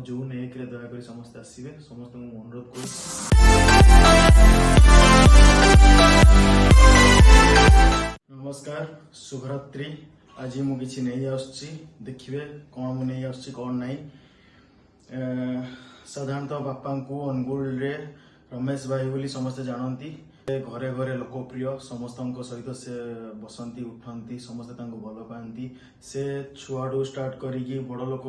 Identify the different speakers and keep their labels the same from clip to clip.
Speaker 1: जून 1 रे दयाक समस्त आसवे समस्त अनुरोध कर। नमस्कार शुभरात्रि। आज मु किसी नहीं आसुची देखिए कौन मुझे नहीं आसुची कौन नहीं। साधारणतः बापा को अनुगुल रे रमेश भाई बोली समस्ते जानती। घरे घरे लोकप्रिय समस्त सहित से बसंती उठती समस्ते भल पाती। से छुआठू स्टार्ट करी बड़ लोक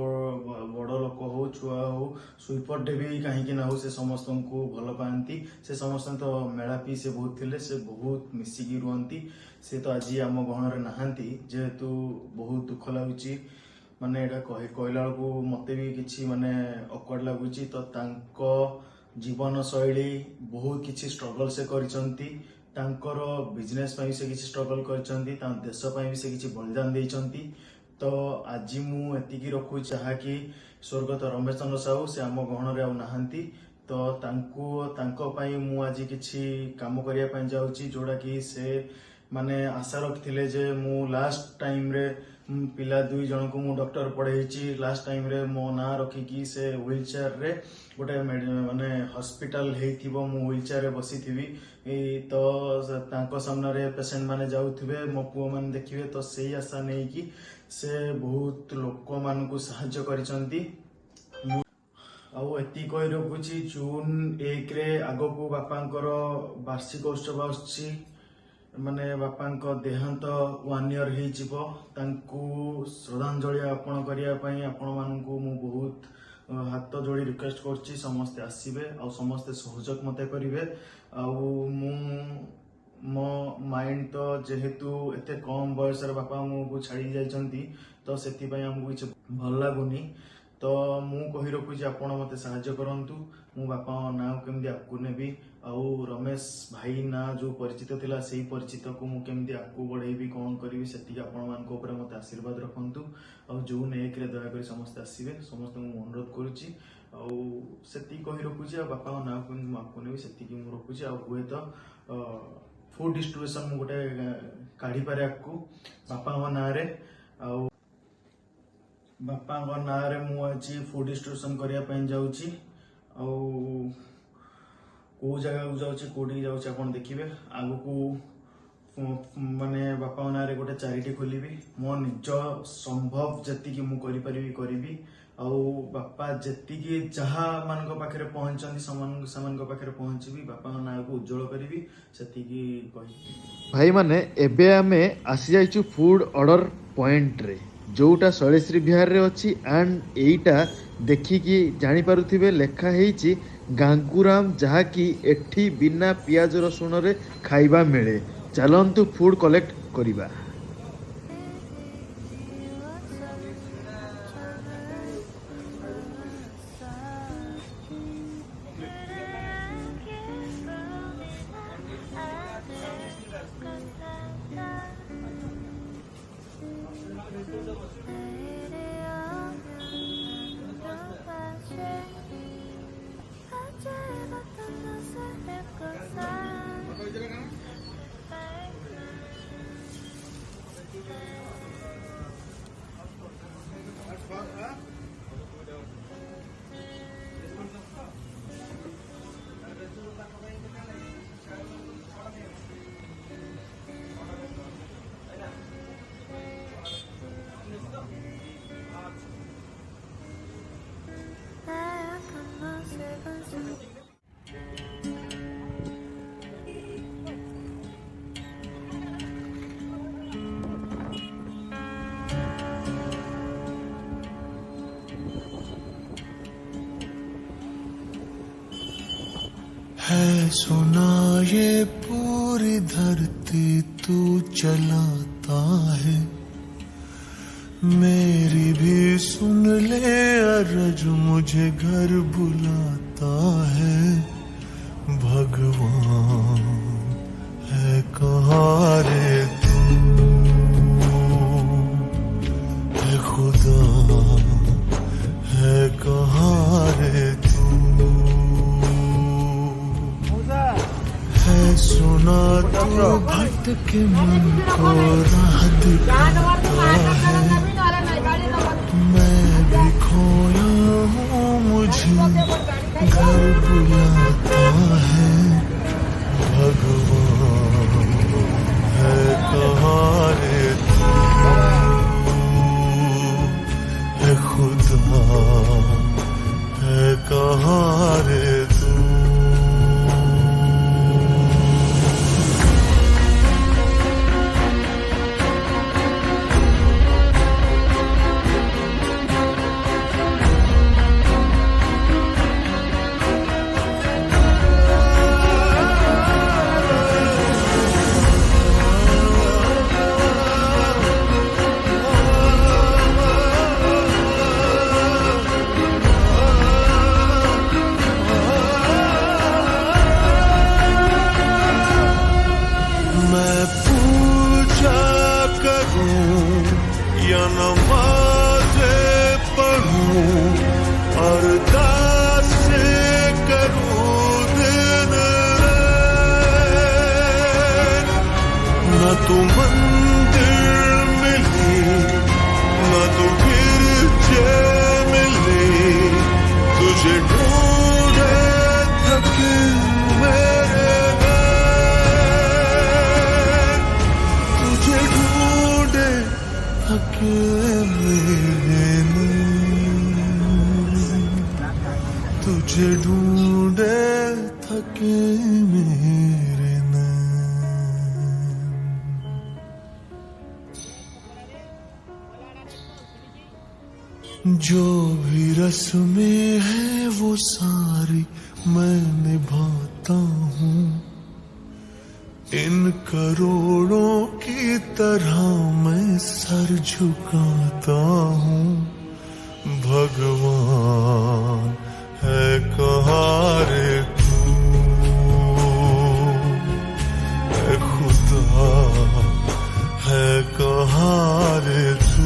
Speaker 1: हो छुआ हो स्वीपर डे भी कहीं ना हो से समस्त को भल पाती। से समस्त तो मेलापी से बहुत थिले से बहुत मिसिकी रुहती। से तो आज आम गहन नहांती जेहेतु बहुत दुख लगुच माने एटा कहला को मत भी किसी माने अकवर्ड लगुच। तो तांको जीवन शैली बहुत किसी स्ट्रगल से करिसंती। तांकर बिजनेस पे से किसी स्ट्रगल करिसंती देश पे भी से किसी बलिदान देइसंती। तो आज मु एतिकी रखु जहाँकि स्वर्गत रमेश चंद्र साहू से आम गहन आ नहांती। तो तांको पई मु आज किछि काम करिया पई जाउची जोड़ा कि से माने आशा रखिथिले जे मु लास्ट टाइम रे पिला 2 जन को मु डॉक्टर पढ़ेची। लास्ट टाइम रे मो ना रखिकी से व्हील चेयर रे गोटे माने हॉस्पिटल हेइथिबो मु व्हील चेयर रे बसी थिबी। तो तांको सामने रे पेशेंट माने जाउथिबे मो पुओ माने देखिबे। तो सेही आशा नै कि से बहुत लोक मान को सहायता करिसंती। आउ एति कहि रखुची जून 1 रे आगो को बापांकर वार्षिक उत्सव आछि। माने बापा देहांत 1 ईयर हो श्रद्धांजलि अर्पण करने आपण मानू मु बहुत हाथ जोड़ी रिक्वेस्ट करछि समस्ते आसबे आ समस्ते सहयोग मत करेंगे। मो माइंड तो जेहेतु एते कम बयस बापा को छाड़ी जाइछंती तो सेति पई हमको किछ भल लागुनी। तो मु कहि रखुछि आपण मते सहायता करंतु। मु बापा ना केमदी आपको नेबी आउ रमेश भाई ना जो परिचित थिला सेही परिचित को मु केमदी आपको बढ़ेबी कौन करिवि सेति आपण मान को ऊपर मते आशीर्वाद रखंतु। आउ जून 1 रे दया करी समस्त आसीबे समस्त मु अनुरोध करूछि। आउ सेति कहि रखुछि बापा ना केमदी मु आपको नेबी सेति कि मु रखुछि। आउ हुए तो फूड डिस्ट्रीब्यूशन मु गोटे काढी पारे आपको बापा ना रे आउ बापा ना रे मु आज फूड डिस्ट्रीब्यूशन करिया पई जाउछि। आउ को जगह को जाउछि कोठी जाउछि आपण देखिबे। आगु को माने बापा ना रे गोटे चैरिटी खोलिबी मो निज संभव जति कि मु करि परिबी करिबी। आउ बापा जति कि जहा मान को पाखरे पहुंचंदी समान को पाखरे पहुंचबी बापा ना को उज्जवल करिबी सेति कि कहि।
Speaker 2: भाई माने एबे आमे आसी जाइछु फूड ऑर्डर पॉइंट रे जोटा शैलेश्री विहार रे अछि। एंड एईटा देखिकी जानी पारुथिबे लेखा हेइछि गांगुराम जहाँकि एठी बिना पियाज रसुण रे खाइबा मिले। चलंतु फूड कलेक्ट करिबा।
Speaker 3: है सुना ये पूरी धरती तू चलाता है। मेरी भी सुन ले अर्ज मुझे घर बुलाता है। भगवान है कहाँ रे तू, है खुदा है कहाँ रे तू। है सुना तू भटके मन को राह दिखाता है। मैं भी खोया हूँ मुझे घर बुलाता है। भगवान है कहाँ रे तू, है खुदा है कहाँ रे तू। मैं पूजा करूं या नमाज़ें पढ़ूं, अरदास करूं दिन रात, न तू मंदिर मिली न तू गिरजे मिली, तुझे ढूंढे थके मेरे थके मेरे तुझे ढूंढे थके मेरे जो भी रस्में है वो सारी मैं निभाता हूँ, इन करोड़ों की तरह मैं सर झुकाता हूँ। भगवान है कहाँ रे तू, है खुदा है कहाँ रे तू।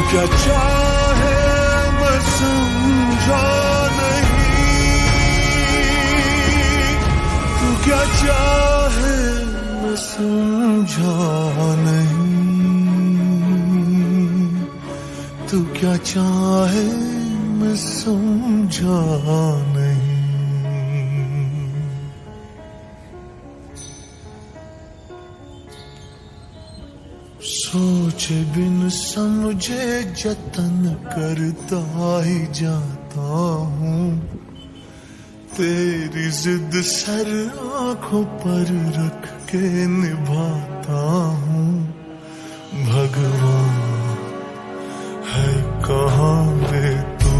Speaker 3: क्या चाहे मैं समझा नहीं, तू क्या चाहे मैं समझा नहीं, तू क्या चाहे मैं समझा नहीं। सोचे बिन समझे जतन करता ही जाता हूँ, तेरी जिद सर आंखों पर रख के निभाता हूँ। भगवान है कहाँ रे तू,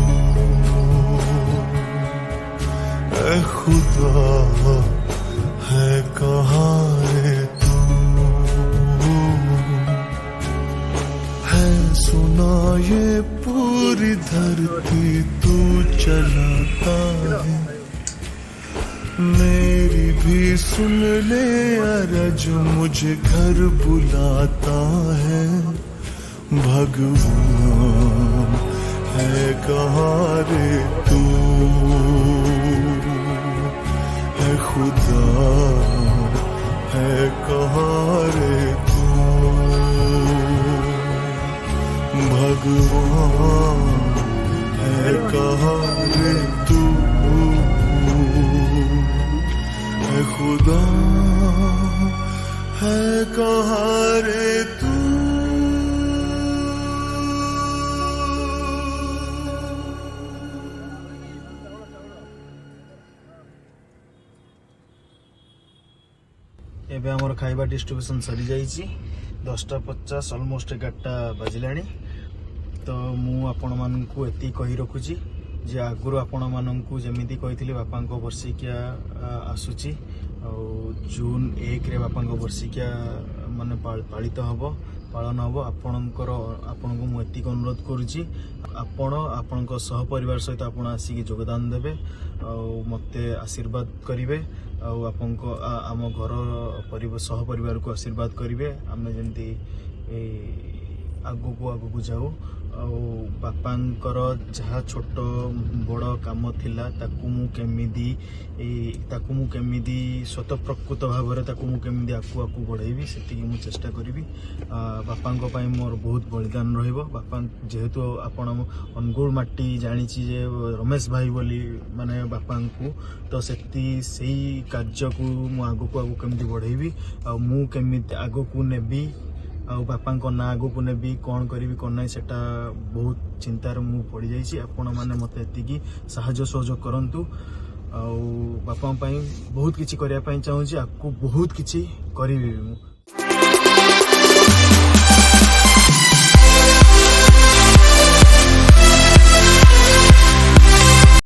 Speaker 3: ऐ खुदा है कहाँ रे तू। सुना ये पूरी धरती तू चलाता है, मेरी भी सुन ले अरज मुझे घर बुलाता है। भगवान है कहाँ रे तू, है खुदा है कहाँ रे तू। भगवान है कहाँ रे तू, है खुदा है कहाँ रे तू।
Speaker 1: ଏବେ ଆମର ଖାଇବା ଡିଷ୍ଟ୍ରିବ୍ୟୁସନ୍ ସରିଯାଇଛି 10:50 ଅଲମୋଷ୍ଟ 11ଟା ବାଜିଲାଣି। ତ ମୁଁ ଆପଣମାନଙ୍କୁ ଏତିକି କହି ରଖୁଛି ଯେ ଆଗରୁ ଆପଣମାନଙ୍କୁ ଯେମିତି କହିଥିଲି ବାପାଙ୍କ ବର୍ଷିକିଆ ଆସୁଛି ଆଉ ଜୁନ୍ 1ରେ ବାପାଙ୍କ ବର୍ଷିକିଆ ମାନେ ପାଳିତ ହେବ ପାଳନ ହେବ। ଆପଣଙ୍କୁ ମୁଁ ଏତିକି ଅନୁରୋଧ କରୁଛି ଆପଣ ଆପଣଙ୍କ ସହପରିବାର ସହିତ ଆପଣ ଆସିକି ଯୋଗଦାନ ଦେବେ ଆଉ ମୋତେ ଆଶୀର୍ବାଦ କରିବେ ଆଉ ଆପଣଙ୍କ ଆମ ଘର ସହପରିବାରକୁ ଆଶୀର୍ବାଦ କରିବେ ଆମେ ଯେମିତି ଆଗକୁ ଯାଉ ଆଉ ବାପାଙ୍କର ଯାହା ଛୋଟ ବଡ଼ କାମ ଥିଲା ତାକୁ ମୁଁ କେମିତି ସ୍ୱତଃପ୍ରକୃତ ଭାବରେ ତାକୁ ମୁଁ କେମିତି ଆଗକୁ ବଢ଼େଇବି ସେତିକି ମୁଁ ଚେଷ୍ଟା କରିବି। ବାପାଙ୍କ ପାଇଁ ମୋର ବହୁତ ବଳିଦାନ ରହିବ। ବାପା ଯେହେତୁ ଆପଣ ଅନୁଗୁଳ ମାଟି ଜାଣିଛି ଯେ ରମେଶ ଭାଇ ବୋଲି ମାନେ ବାପାଙ୍କୁ ତ ସେଇ କାର୍ଯ୍ୟକୁ ମୁଁ ଆଗକୁ କେମିତି ବଢ଼େଇବି ଆଉ ମୁଁ କେମିତି ଆଗକୁ ନେବି ଆଉ ବାପାଙ୍କ ନାଁ ଆଗକୁ ନେବି କ'ଣ କରିବି କ'ଣ ନାହିଁ ସେଟା ବହୁତ ଚିନ୍ତାରେ ମୁଁ ପଡ଼ିଯାଇଛି। ଆପଣମାନେ ମୋତେ ଏତିକି ସାହାଯ୍ୟ ସହଯୋଗ କରନ୍ତୁ ଆଉ ବାପାଙ୍କ ପାଇଁ ବହୁତ କିଛି କରିବା ପାଇଁ ଚାହୁଁଛି ଆଗକୁ ବହୁତ କିଛି କରିବି ମୁଁ।